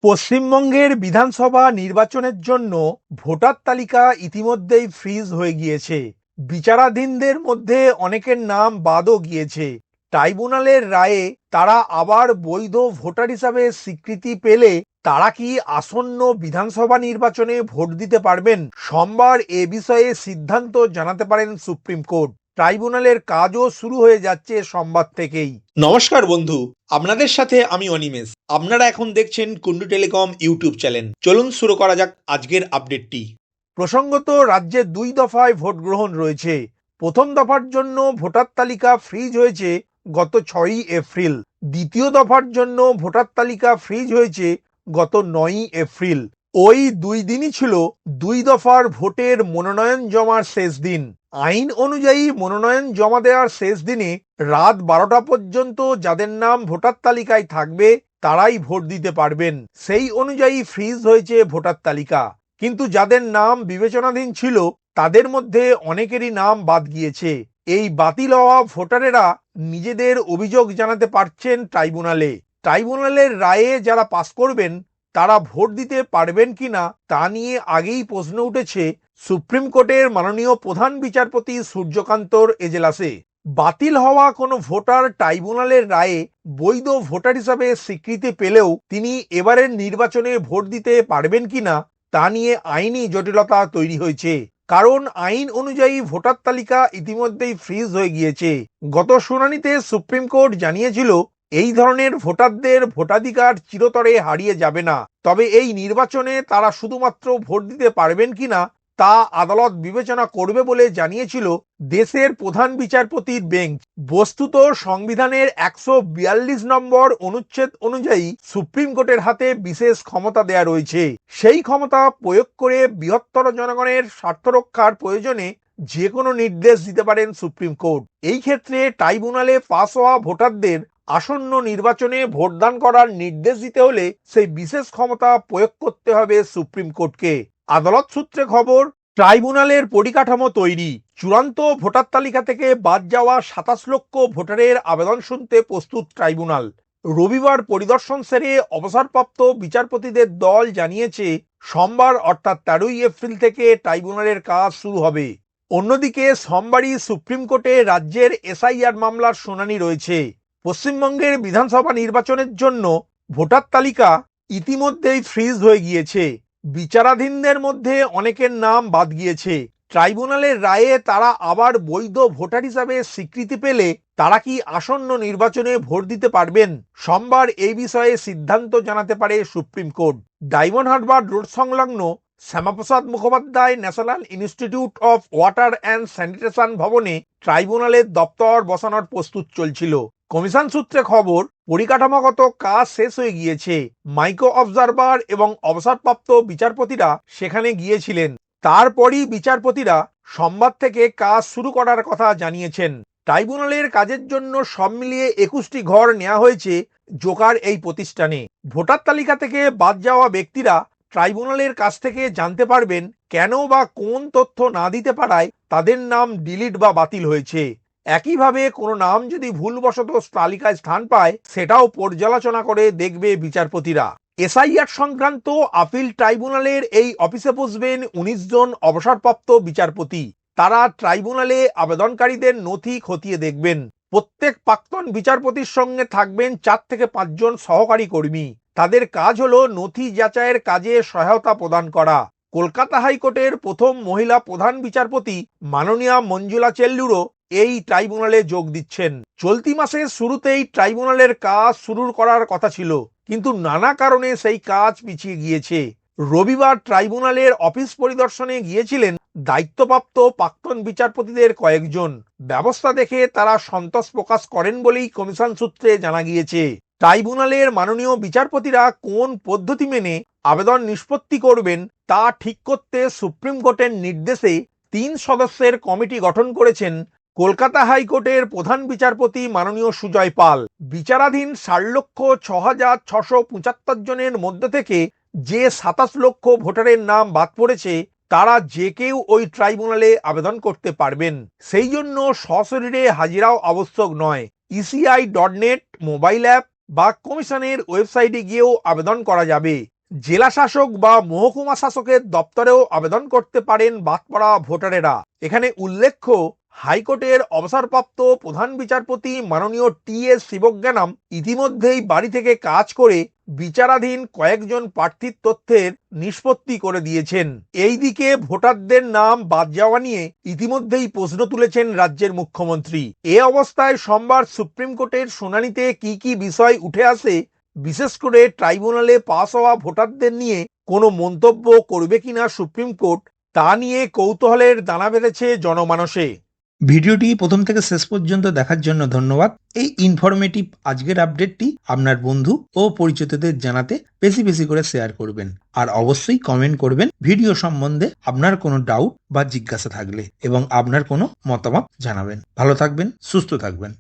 পশ্চিমবঙ্গের বিধানসভা নির্বাচনের জন্য ভোটার তালিকা ইতিমধ্যেই ফ্রিজ হয়ে গিয়েছে। বিচারাধীনদের মধ্যে অনেকের নাম বাদও গিয়েছে। ট্রাইব্যুনালের রায়ে তারা আবার বৈধ ভোটার হিসাবে স্বীকৃতি পেলে তারা কি আসন্ন বিধানসভা নির্বাচনে ভোট দিতে পারবেন? সোমবার এ বিষয়ে সিদ্ধান্ত জানাতে পারেন সুপ্রিম কোর্ট। ট্রাইব্যুনালের কাজও শুরু হয়ে যাচ্ছে সোমবার থেকেই। নমস্কার বন্ধু, আপনাদের সাথে আমি অনিমেষ। আপনারা এখন দেখছেন কুন্ডু টেলিকম ইউটিউব চ্যানেল। চলুন শুরু করা যাক আজকের আপডেটটি। প্রসঙ্গত, রাজ্যে 2 দফায় ভোট গ্রহণ রয়েছে। প্রথম দফার জন্য ভোটার তালিকা ফ্রিজ হয়েছে গত 6ই এপ্রিল। দ্বিতীয় দফার জন্য ভোটার তালিকা ফ্রিজ হয়েছে গত 9ই এপ্রিল। ওই 2 দিনই ছিল 2 দফার ভোটের মনোনয়ন জমার শেষ দিন। আইন অনুযায়ী মনোনয়ন জমা দেওয়ার শেষ দিনে রাত 12টা পর্যন্ত যাদের নাম ভোটার তালিকায় থাকবে তারাই ভোট দিতে পারবেন। সেই অনুযায়ী ফ্রিজ হয়েছে ভোটার তালিকা। কিন্তু যাদের নাম বিবেচনাধীন ছিল তাদের মধ্যে অনেকেরই নাম বাদ গিয়েছে। এই বাতিল হওয়া ভোটারেরা নিজেদের অভিযোগ জানাতে পারছেন ট্রাইব্যুনালে। ট্রাইব্যুনালের রায়ে যারা পাস করবেন তারা ভোট দিতে পারবেন কিনা তা নিয়ে আগেই প্রশ্ন উঠেছে সুপ্রিম কোর্টের মাননীয় প্রধান বিচারপতি সূর্যকান্তর এজলাসে। বাতিল হওয়া কোনো ভোটার ট্রাইব্যুনালের রায়ে বৈধ ভোটার হিসাবে স্বীকৃতি পেলেও তিনি এবারের নির্বাচনে ভোট দিতে পারবেন কিনা তা নিয়ে আইনি জটিলতা তৈরি হয়েছে। কারণ আইন অনুযায়ী ভোটার তালিকা ইতিমধ্যেই ফ্রিজ হয়ে গিয়েছে। গত শুনানিতে সুপ্রিম কোর্ট জানিয়েছিল এই ধরনের ভোটারদের ভোটাধিকার চিরতরে হারিয়ে যাবে না, তবে এই নির্বাচনে তারা শুধুমাত্র ভোট দিতে পারবেন কিনা তা আদালত বিবেচনা করবে বলে জানিয়েছিল দেশের প্রধান বিচারপতির বেঞ্চ। বস্তুত সংবিধানের 142 নম্বর অনুচ্ছেদ অনুযায়ী সুপ্রিম কোর্টের হাতে বিশেষ ক্ষমতা দেয়া রয়েছে। সেই ক্ষমতা প্রয়োগ করে বৃহত্তর জনগণের স্বার্থ রক্ষার প্রয়োজনে যে কোনো নির্দেশ দিতে পারেন সুপ্রিম কোর্ট। এই ক্ষেত্রে ট্রাইব্যুনালে পাস হওয়া ভোটারদের আসন্ন নির্বাচনে ভোটদান করার নির্দেশ দিতে হলে সেই বিশেষ ক্ষমতা প্রয়োগ করতে হবে সুপ্রিম কোর্টকে। আদালত সূত্রে খবর, ট্রাইব্যুনালের পরিকাঠামো তৈরি। চূড়ান্ত ভোটার তালিকা থেকে বাদ যাওয়া 27 লক্ষ ভোটারের আবেদন শুনতে প্রস্তুত ট্রাইব্যুনাল। রবিবার পরিদর্শন সেরে অবসরপ্রাপ্ত বিচারপতিদের দল জানিয়েছে সোমবার অর্থাৎ 13ই এপ্রিল থেকে ট্রাইব্যুনালের কাজ শুরু হবে। অন্যদিকে সোমবারই সুপ্রিম কোর্টে রাজ্যের এসআইআর মামলার শুনানি রয়েছে। পশ্চিমবঙ্গের বিধানসভা নির্বাচনের জন্য ভোটার তালিকা ইতিমধ্যেই ফ্রিজ হয়ে গিয়েছে। বিচারাধীনদের মধ্যে অনেকের নাম বাদ গিয়েছে। ট্রাইব্যুনালের রায়ে তারা আবার বৈধ ভোটার হিসাবে স্বীকৃতি পেলে তারা কি আসন্ন নির্বাচনে ভোট দিতে পারবেন? সোমবার এই বিষয়ে সিদ্ধান্ত জানাতে পারে supreme court. Diamond Harbour road সংলগ্ন Shyamaprasad Mukhopadhyay national institute of water and sanitation ভবনে ট্রাইব্যুনালের দপ্তর বসানোর প্রস্তুত চলছিল। কমিশন সূত্রে খবর, পরিকাঠামোগত কাজ শেষ হয়ে গিয়েছে। মাইক্রো অবজারভার এবং অবসরপ্রাপ্ত বিচারপতিরা সেখানে গিয়েছিলেন। তারপরই বিচারপতিরা সোমবার থেকে কাজ শুরু করার কথা জানিয়েছেন। ট্রাইব্যুনালের কাজের জন্য সব মিলিয়ে 21টি ঘর নেওয়া হয়েছে জোকার এই প্রতিষ্ঠানে। ভোটার তালিকা থেকে বাদ যাওয়া ব্যক্তিরা ট্রাইব্যুনালের কাছ থেকে জানতে পারবেন কেন বা কোন তথ্য না দিতে পারায় তাদের নাম ডিলিট বা বাতিল হয়েছে। একইভাবে কোনো নাম যদি ভুলবশত তালিকায় স্থান পায় সেটাও পর্যালোচনা করে দেখবে বিচারপতিরা। এসআইআর সংক্রান্ত আপিল ট্রাইব্যুনালের এই অফিসে বসবেন 19 জন অবসরপ্রাপ্ত বিচারপতি। তারা ট্রাইব্যুনালে আবেদনকারীদের নথি খতিয়ে দেখবেন। প্রত্যেক প্রাক্তন বিচারপতির সঙ্গে থাকবেন 4 থেকে 5 জন সহকারী কর্মী। তাদের কাজ হলো নথি যাচাইয়ের কাজে সহায়তা প্রদান করা। কলকাতা হাইকোর্টের প্রথম মহিলা প্রধান বিচারপতি মাননীয়া মঞ্জুলা চেল্লুরও এই ট্রাইব্যুনালে যোগ দিচ্ছেন। চলতি মাসের শুরুতেই ট্রাইব্যুনালের কাজ শুরু করার কথা ছিল, কিন্তু নানা কারণে সেই কাজ পিছিয়ে গিয়েছে। রবিবার ট্রাইব্যুনালের অফিস পরিদর্শনে গিয়েছিলেন দায়িত্বপ্রাপ্ত প্রাক্তন বিচারপতিদের কয়েকজন। ব্যবস্থা দেখে তারা সন্তোষ প্রকাশ করেন বলেই কমিশন সূত্রে জানা গিয়েছে। ট্রাইব্যুনালের মাননীয় বিচারপতিরা কোন পদ্ধতি মেনে আবেদন নিষ্পত্তি করবেন তা ঠিক করতে সুপ্রিম কোর্টের নির্দেশে 3 সদস্যের কমিটি গঠন করেছেন কলকাতা হাইকোর্টের প্রধান বিচারপতি মাননীয় সুজয় পাল। বিচারাধীন 60,06,675 জনের মধ্যে থেকে যে 27 লক্ষ ভোটারের নাম বাদ পড়েছে তারা যে কেউ ওই ট্রাইব্যুনালে আবেদন করতে পারবেন। সেই জন্য সশরীরে হাজিরাও আবশ্যক নয়। ECI.net মোবাইল অ্যাপ বা কমিশনের ওয়েবসাইটে গিয়েও আবেদন করা যাবে। জেলা শাসক বা মহকুমা শাসকের দপ্তরেও আবেদন করতে পারেন বাদ পড়া ভোটারেরা। এখানে উল্লেখ্য, হাইকোর্টের অবসরপ্রাপ্ত প্রধান বিচারপতি মাননীয় টি.এস. শিবজ্ঞানম ইতিমধ্যেই বাড়ি থেকে কাজ করে বিচারাধীন কয়েকজন প্রার্থীর তথ্যের নিষ্পত্তি করে দিয়েছেন। এইদিকে ভোটারদের নাম বাদ যাওয়া নিয়ে ইতিমধ্যেই প্রশ্ন তুলেছেন রাজ্যের মুখ্যমন্ত্রী। এ অবস্থায় সোমবার সুপ্রিম কোর্টের শুনানিতে কি কি বিষয় উঠে আসে, বিশেষ করে ট্রাইব্যুনালে পাস হওয়া ভোটারদের নিয়ে কোনো মন্তব্য করবে কিনা সুপ্রিম কোর্ট, তা নিয়ে কৌতূহলের দানা বেঁধেছে জনমানসে। ভিডিওটি প্রথম থেকে শেষ পর্যন্ত দেখার জন্য ধন্যবাদ। এই ইনফরমেটিভ আজকের আপডেটটি আপনার বন্ধু ও পরিচিতদের জানাতে বেশি বেশি করে শেয়ার করবেন। আর অবশ্যই কমেন্ট করবেন ভিডিও সম্বন্ধে আপনার কোনো ডাউট বা জিজ্ঞাসা থাকলে, এবং আপনার কোনো মতামত জানাবেন। ভালো থাকবেন, সুস্থ থাকবেন।